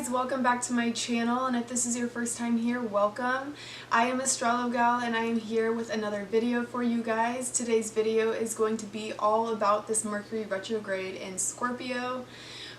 guys, welcome back to my channel, and if this is your first time here, welcome. I am Astrologal and I am here with another video for you guys. Today's video is going to be all about this Mercury retrograde in Scorpio,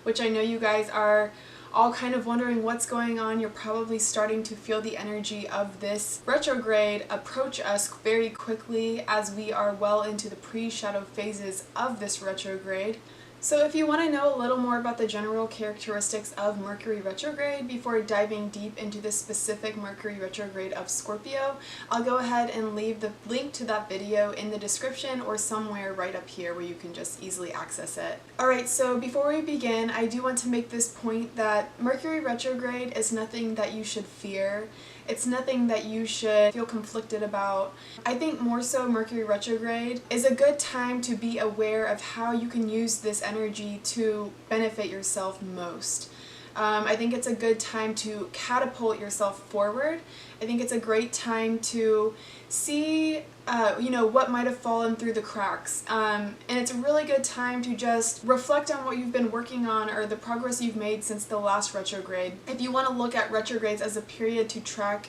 which I know you guys are all kind of wondering what's going on. You're probably starting to feel the energy of this retrograde approach us very quickly as we are well into the pre-shadow phases of this retrograde. So if you want to know a little more about the general characteristics of Mercury retrograde before diving deep into the specific Mercury retrograde of Scorpio, I'll go ahead and leave the link to that video in the description or somewhere right up here where you can just easily access it. Alright, so before we begin, I do want to make this point that Mercury retrograde is nothing that you should fear. It's nothing that you should feel conflicted about. I think more so Mercury retrograde is a good time to be aware of how you can use this energy to benefit yourself most. I think it's a good time to catapult yourself forward. I think it's a great time to see what might have fallen through the cracks. And it's a really good time to just reflect on what you've been working on or the progress you've made since the last retrograde. If you want to look at retrogrades as a period to track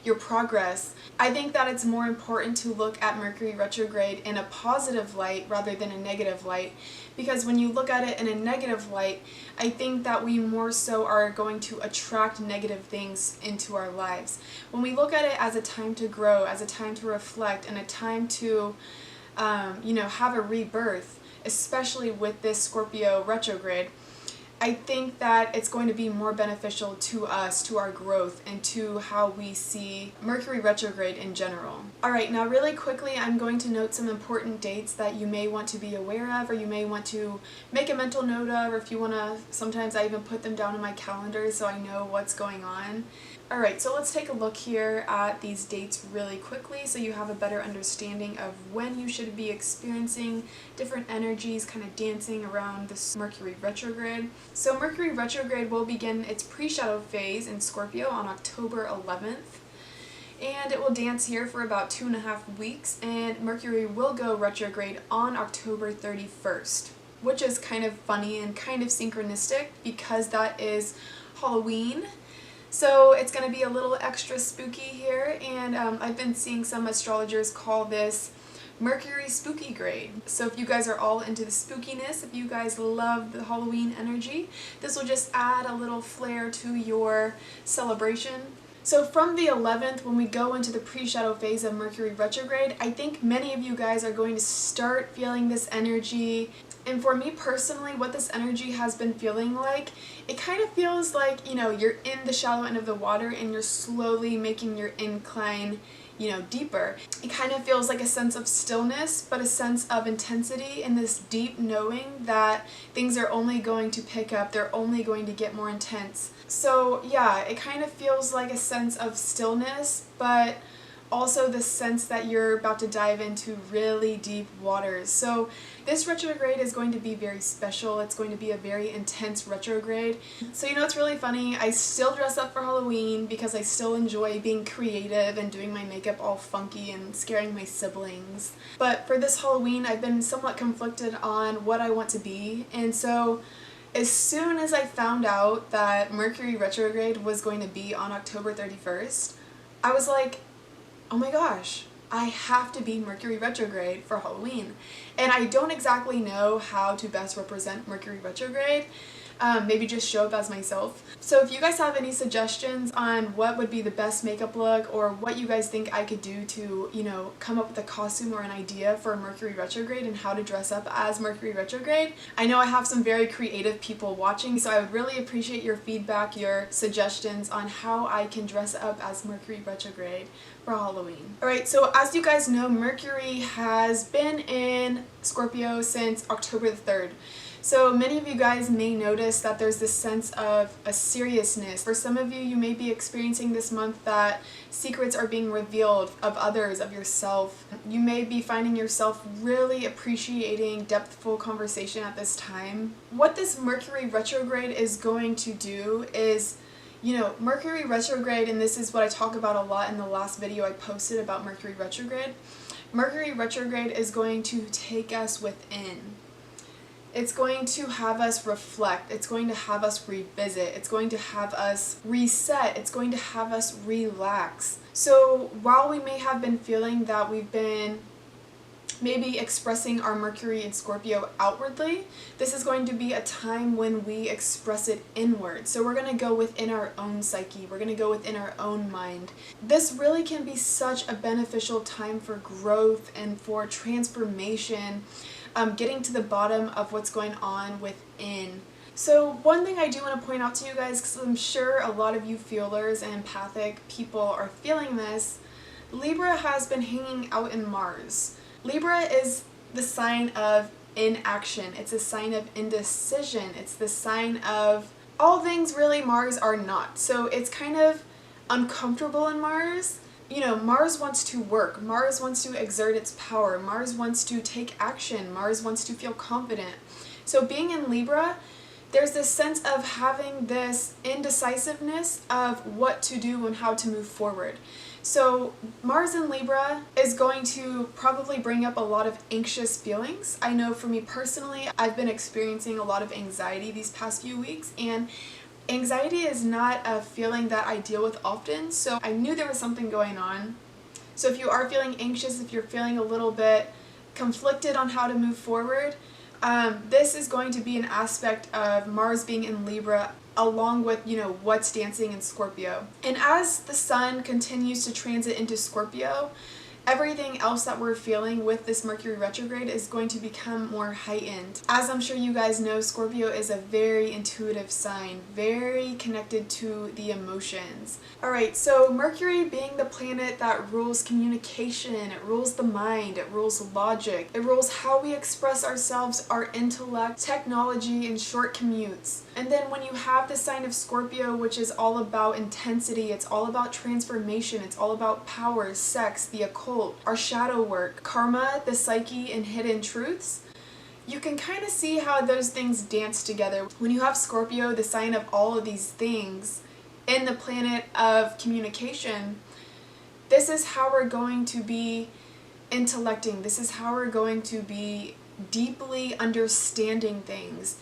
your progress, I think that it's more important to look at Mercury retrograde in a positive light rather than a negative light, because when you look at it in a negative light, I think that we more so are going to attract negative things into our lives. When we look at it as a time to grow, as a time to reflect, and a time to have a rebirth, especially with this Scorpio retrograde, I think that it's going to be more beneficial to us, to our growth, and to how we see Mercury retrograde in general. Alright, now really quickly I'm going to note some important dates that you may want to be aware of, or you may want to make a mental note of, or if you want to, sometimes I even put them down in my calendar so I know what's going on. Alright, so let's take a look here at these dates really quickly so you have a better understanding of when you should be experiencing different energies kind of dancing around this Mercury retrograde. So Mercury retrograde will begin its pre-shadow phase in Scorpio on October 11th. And it will dance here for about 2.5 weeks, and Mercury will go retrograde on October 31st, which is kind of funny and kind of synchronistic because that is Halloween. So it's going to be a little extra spooky here, and I've been seeing some astrologers call this Mercury spooky grade. So if you guys are all into the spookiness, if you guys love the Halloween energy, this will just add a little flair to your celebration. So from the 11th, when we go into the pre-shadow phase of Mercury retrograde, I think many of you guys are going to start feeling this energy. And for me personally, what this energy has been feeling like, it kind of feels like, you're in the shallow end of the water and you're slowly making your incline, deeper. It kind of feels like a sense of stillness, but a sense of intensity and this deep knowing that things are only going to pick up, they're only going to get more intense. So yeah, it kind of feels like a sense of stillness, but also the sense that you're about to dive into really deep waters. So this retrograde is going to be very special. It's going to be a very intense retrograde. So it's really funny. I still dress up for Halloween because I still enjoy being creative and doing my makeup all funky and scaring my siblings. But for this Halloween, I've been somewhat conflicted on what I want to be. And so as soon as I found out that Mercury retrograde was going to be on October 31st, I was like, oh my gosh, I have to be Mercury retrograde for Halloween. And I don't exactly know how to best represent Mercury retrograde. Maybe just show up as myself. So if you guys have any suggestions on what would be the best makeup look, or what you guys think I could do to, come up with a costume or an idea for Mercury retrograde and how to dress up as Mercury retrograde, I know I have some very creative people watching, so I would really appreciate your feedback, your suggestions on how I can dress up as Mercury retrograde for Halloween. Alright, so as you guys know, Mercury has been in Scorpio since October the 3rd. So many of you guys may notice that there's this sense of a seriousness. For some of you, you may be experiencing this month that secrets are being revealed of others, of yourself. You may be finding yourself really appreciating depthful conversation at this time. What this Mercury retrograde is going to do is, Mercury retrograde, and this is what I talk about a lot in the last video I posted about Mercury retrograde. Mercury retrograde is going to take us within. It's going to have us reflect. It's going to have us revisit. It's going to have us reset. It's going to have us relax. So while we may have been feeling that we've been maybe expressing our Mercury in Scorpio outwardly, this is going to be a time when we express it inward. So we're going to go within our own psyche. We're going to go within our own mind. This really can be such a beneficial time for growth and for transformation, getting to the bottom of what's going on within. So one thing I do want to point out to you guys, because I'm sure a lot of you feelers and empathic people are feeling this, Libra has been hanging out in Mars. Libra is the sign of inaction. It's a sign of indecision. It's the sign of all things really Mars are not. So it's kind of uncomfortable in Mars. You know, Mars wants to work. Mars wants to exert its power. Mars wants to take action. Mars wants to feel confident. So being in Libra, there's this sense of having this indecisiveness of what to do and how to move forward. So Mars in Libra is going to probably bring up a lot of anxious feelings. I know for me personally, I've been experiencing a lot of anxiety these past few weeks, and anxiety is not a feeling that I deal with often, so I knew there was something going on. So if you are feeling anxious, if you're feeling a little bit conflicted on how to move forward, this is going to be an aspect of Mars being in Libra along with, you know, what's dancing in Scorpio. And as the sun continues to transit into Scorpio, everything else that we're feeling with this Mercury retrograde is going to become more heightened. As I'm sure you guys know, Scorpio is a very intuitive sign, very connected to the emotions. Alright, so Mercury being the planet that rules communication, it rules the mind, it rules logic, it rules how we express ourselves, our intellect, technology, and short commutes. And then when you have the sign of Scorpio, which is all about intensity, it's all about transformation, it's all about power, sex, the occult, our shadow work, karma, the psyche, and hidden truths, you can kind of see how those things dance together. When you have Scorpio, the sign of all of these things, in the planet of communication, this is how we're going to be intellecting. This is how we're going to be deeply understanding things.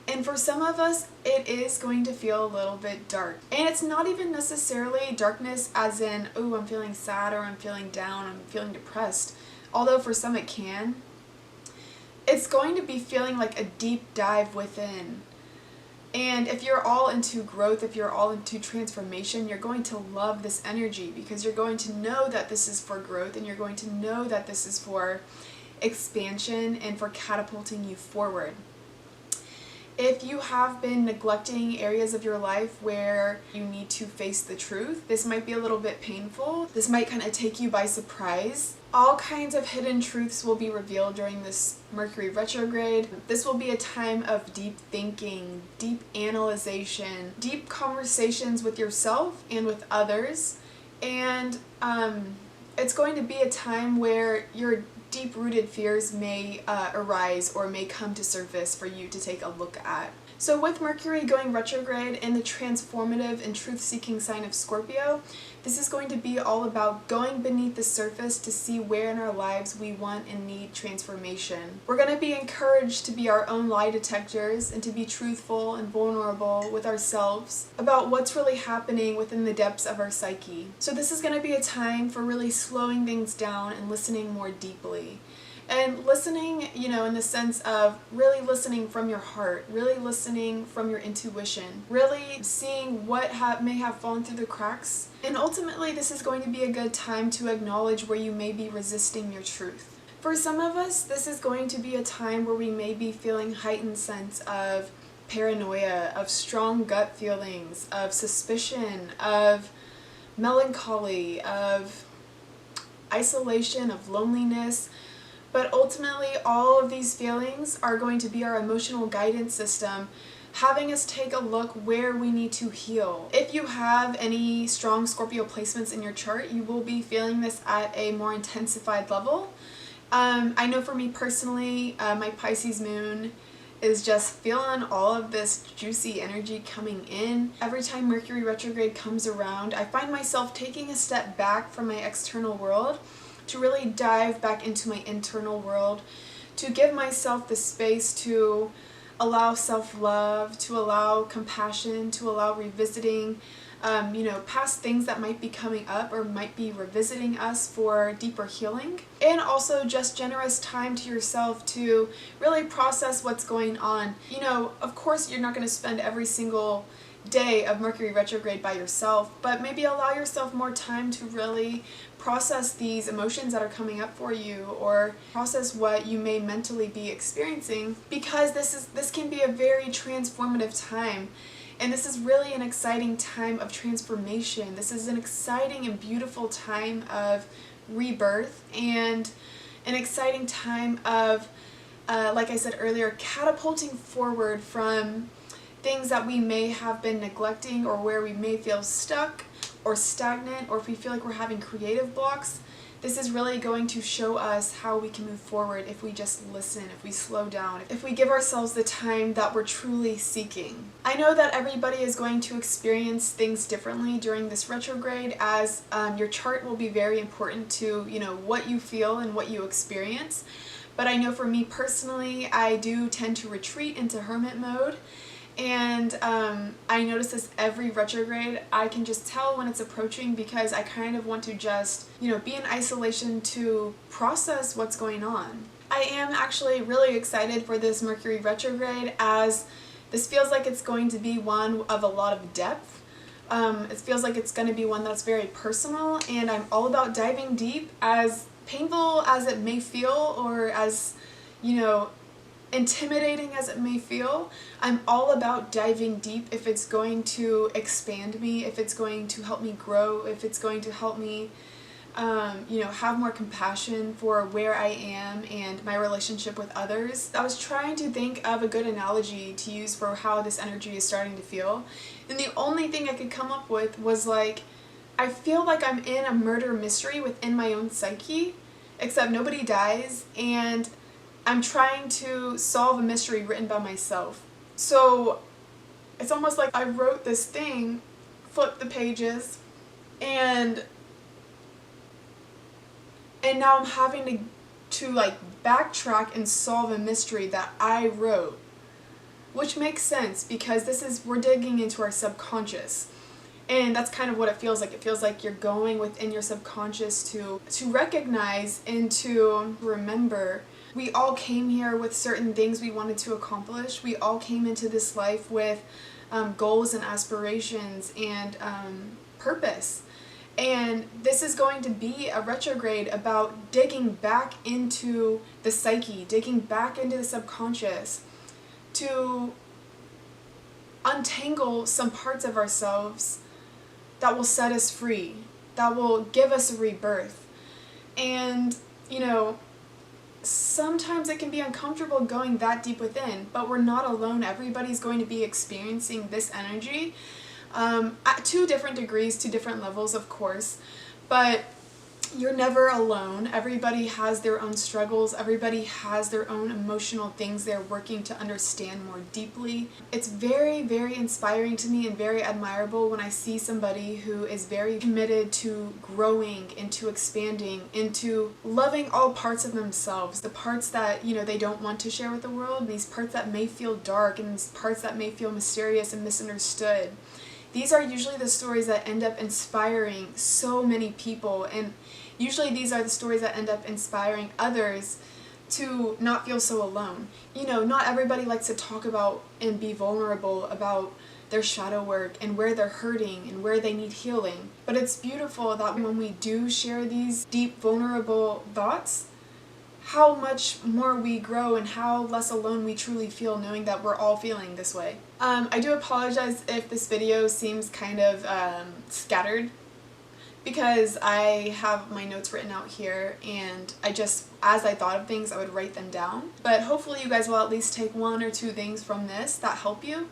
And for some of us, it is going to feel a little bit dark. And it's not even necessarily darkness as in, oh, I'm feeling sad, or I'm feeling down, I'm feeling depressed. Although for some it can. It's going to be feeling like a deep dive within. And if you're all into growth, if you're all into transformation, you're going to love this energy, because you're going to know that this is for growth, and you're going to know that this is for expansion and for catapulting you forward. If you have been neglecting areas of your life where you need to face the truth, this might be a little bit painful. This might kind of take you by surprise. All kinds of hidden truths will be revealed during this Mercury retrograde. This will be a time of deep thinking, deep analyzation, deep conversations with yourself and with others. And it's going to be a time where your deep-rooted fears may arise or may come to surface for you to take a look at. So with Mercury going retrograde in the transformative and truth-seeking sign of Scorpio, this is going to be all about going beneath the surface to see where in our lives we want and need transformation. We're going to be encouraged to be our own lie detectors and to be truthful and vulnerable with ourselves about what's really happening within the depths of our psyche. So this is going to be a time for really slowing things down and listening more deeply. And listening, you know, in the sense of really listening from your heart, really listening from your intuition, really seeing what may have fallen through the cracks. And ultimately, this is going to be a good time to acknowledge where you may be resisting your truth. For some of us, this is going to be a time where we may be feeling heightened sense of paranoia, of strong gut feelings, of suspicion, of melancholy, of isolation, of loneliness. But ultimately, all of these feelings are going to be our emotional guidance system, having us take a look where we need to heal. If you have any strong Scorpio placements in your chart, you will be feeling this at a more intensified level. I know for me personally, my Pisces moon is just feeling all of this juicy energy coming in. Every time Mercury retrograde comes around, I find myself taking a step back from my external world to really dive back into my internal world, to give myself the space to allow self-love, to allow compassion, to allow revisiting past things that might be coming up or might be revisiting us for deeper healing. And also just generous time to yourself to really process what's going on. Of course you're not going to spend every single day of Mercury retrograde by yourself, but maybe allow yourself more time to really process these emotions that are coming up for you, or process what you may mentally be experiencing, because this can be a very transformative time. And this is really an exciting time of transformation. This is an exciting and beautiful time of rebirth, and an exciting time of, like I said earlier, catapulting forward from things that we may have been neglecting, or where we may feel stuck or stagnant, or if we feel like we're having creative blocks. This is really going to show us how we can move forward if we just listen, if we slow down, if we give ourselves the time that we're truly seeking. I know that everybody is going to experience things differently during this retrograde, as your chart will be very important to, what you feel and what you experience. But I know for me personally, I do tend to retreat into hermit mode. And I notice this every retrograde. I can just tell when it's approaching, because I kind of want to just, be in isolation to process what's going on. I am actually really excited for this Mercury retrograde, as this feels like it's going to be one of a lot of depth. It feels like it's going to be one that's very personal, and I'm all about diving deep, as painful as it may feel, or as, intimidating as it may feel. I'm all about diving deep if it's going to expand me, if it's going to help me grow, if it's going to help me have more compassion for where I am and my relationship with others. I was trying to think of a good analogy to use for how this energy is starting to feel, and the only thing I could come up with was like, I feel like I'm in a murder mystery within my own psyche, except nobody dies, and I'm trying to solve a mystery written by myself. So it's almost like I wrote this thing, flipped the pages, and now I'm having to like backtrack and solve a mystery that I wrote. Which makes sense, because we're digging into our subconscious. And that's kind of what it feels like. It feels like you're going within your subconscious to recognize and to remember. We all came here with certain things we wanted to accomplish. We all came into this life with goals and aspirations and purpose. And this is going to be a retrograde about digging back into the psyche, digging back into the subconscious, to untangle some parts of ourselves that will set us free, that will give us a rebirth. And, sometimes it can be uncomfortable going that deep within, but we're not alone. Everybody's going to be experiencing this energy to different degrees, to different levels, of course, but you're never alone. Everybody has their own struggles. Everybody has their own emotional things they're working to understand more deeply. It's very, very inspiring to me and very admirable when I see somebody who is very committed to growing, into expanding, into loving all parts of themselves. The parts that, they don't want to share with the world, these parts that may feel dark, and these parts that may feel mysterious and misunderstood. These are usually the stories that end up inspiring so many people, and usually these are the stories that end up inspiring others to not feel so alone. Not everybody likes to talk about and be vulnerable about their shadow work and where they're hurting and where they need healing. But it's beautiful that when we do share these deep, vulnerable thoughts, how much more we grow and how less alone we truly feel, knowing that we're all feeling this way. I do apologize if this video seems kind of scattered, because I have my notes written out here, and as I thought of things, I would write them down. But hopefully you guys will at least take one or two things from this that help you,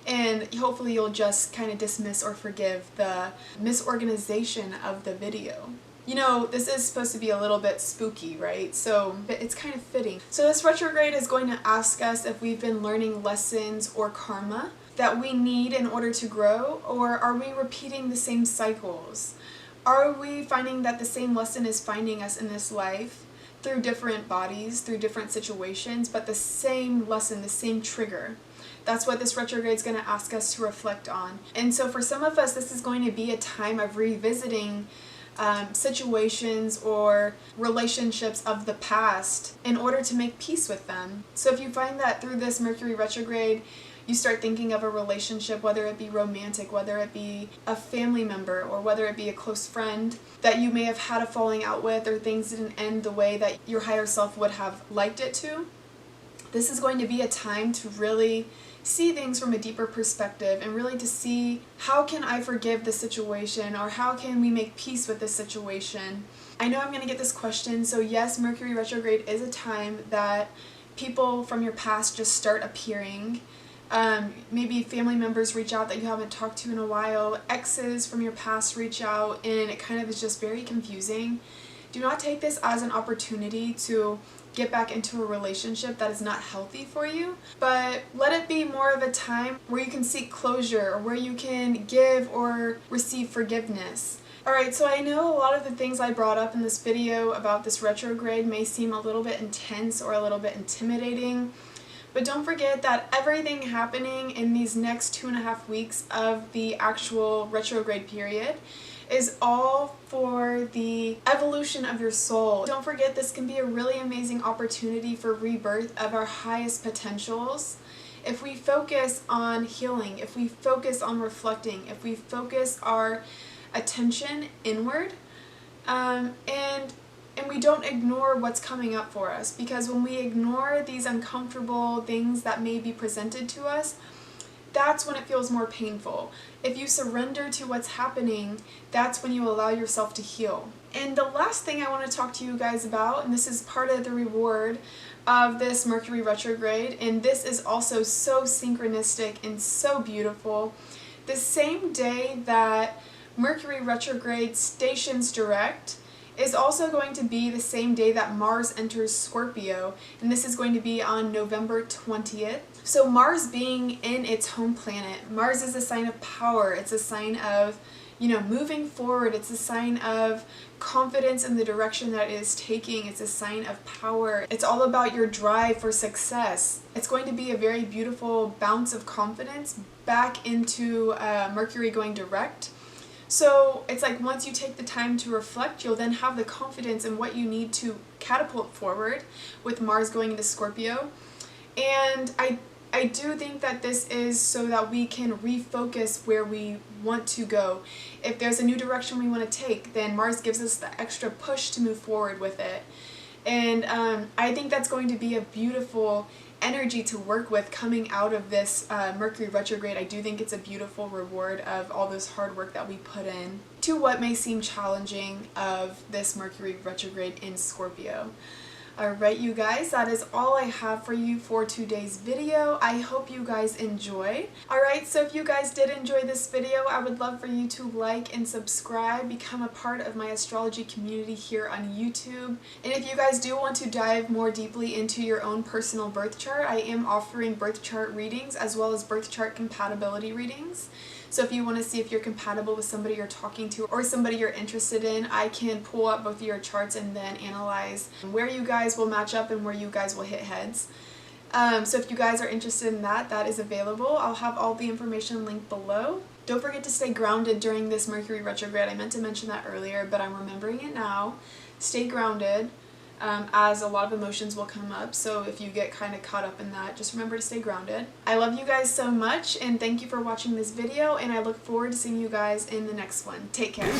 and hopefully you'll just kind of dismiss or forgive the misorganization of the video. This is supposed to be a little bit spooky, right? So it's kind of fitting. So this retrograde is going to ask us if we've been learning lessons or karma that we need in order to grow, or are we repeating the same cycles? Are we finding that the same lesson is finding us in this life through different bodies, through different situations, but the same lesson, the same trigger. That's what this retrograde is going to ask us to reflect on. And so for some of us, this is going to be a time of revisiting situations or relationships of the past in order to make peace with them. So if you find that through this Mercury retrograde, you start thinking of a relationship, whether it be romantic, whether it be a family member, or whether it be a close friend that you may have had a falling out with, or things didn't end the way that your higher self would have liked it to, this is going to be a time to really see things from a deeper perspective and really to see, how can I forgive this situation, or how can we make peace with this situation? I know I'm going to get this question, so yes, Mercury retrograde is a time that people from your past just start appearing. Maybe family members reach out that you haven't talked to in a while, exes from your past reach out, and it kind of is just very confusing. Do not take this as an opportunity to get back into a relationship that is not healthy for you, but let it be more of a time where you can seek closure, or where you can give or receive forgiveness. Alright, so I know a lot of the things I brought up in this video about this retrograde may seem a little bit intense or a little bit intimidating, but don't forget that everything happening in these next 2.5 weeks of the actual retrograde period is all for the evolution of your soul. Don't forget, this can be a really amazing opportunity for rebirth of our highest potentials. If we focus on healing, if we focus on reflecting, if we focus our attention inward, and we don't ignore what's coming up for us, because when we ignore these uncomfortable things that may be presented to us, that's when it feels more painful. If you surrender to what's happening, that's when you allow yourself to heal. And the last thing I want to talk to you guys about, and this is part of the reward of this Mercury retrograde, and this is also so synchronistic and so beautiful. The same day that Mercury retrograde stations direct is also going to be the same day that Mars enters Scorpio, and this is going to be on November 20th. So Mars being in its home planet, Mars is a sign of power, it's a sign of, moving forward, it's a sign of confidence in the direction that it is taking, it's a sign of power, it's all about your drive for success. It's going to be a very beautiful bounce of confidence back into Mercury going direct. So it's like once you take the time to reflect, you'll then have the confidence in what you need to catapult forward with Mars going into Scorpio. And I do think that this is so that we can refocus where we want to go. If there's a new direction we want to take, then Mars gives us the extra push to move forward with it. And I think that's going to be a beautiful energy to work with coming out of this Mercury retrograde. I do think it's a beautiful reward of all this hard work that we put in to what may seem challenging of this Mercury retrograde in Scorpio. Alright you guys, that is all I have for you for today's video. I hope you guys enjoyed. Alright, so if you guys did enjoy this video, I would love for you to like and subscribe, become a part of my astrology community here on YouTube. And if you guys do want to dive more deeply into your own personal birth chart, I am offering birth chart readings as well as birth chart compatibility readings. So if you want to see if you're compatible with somebody you're talking to or somebody you're interested in, I can pull up both of your charts and then analyze where you guys will match up and where you guys will hit heads. So if you guys are interested in that, that is available. I'll have all the information linked below. Don't forget to stay grounded during this Mercury retrograde. I meant to mention that earlier, but I'm remembering it now. Stay grounded. As a lot of emotions will come up, so if you get kind of caught up in that, just remember to stay grounded. I love you guys so much, and thank you for watching this video, and I look forward to seeing you guys in the next one. Take care.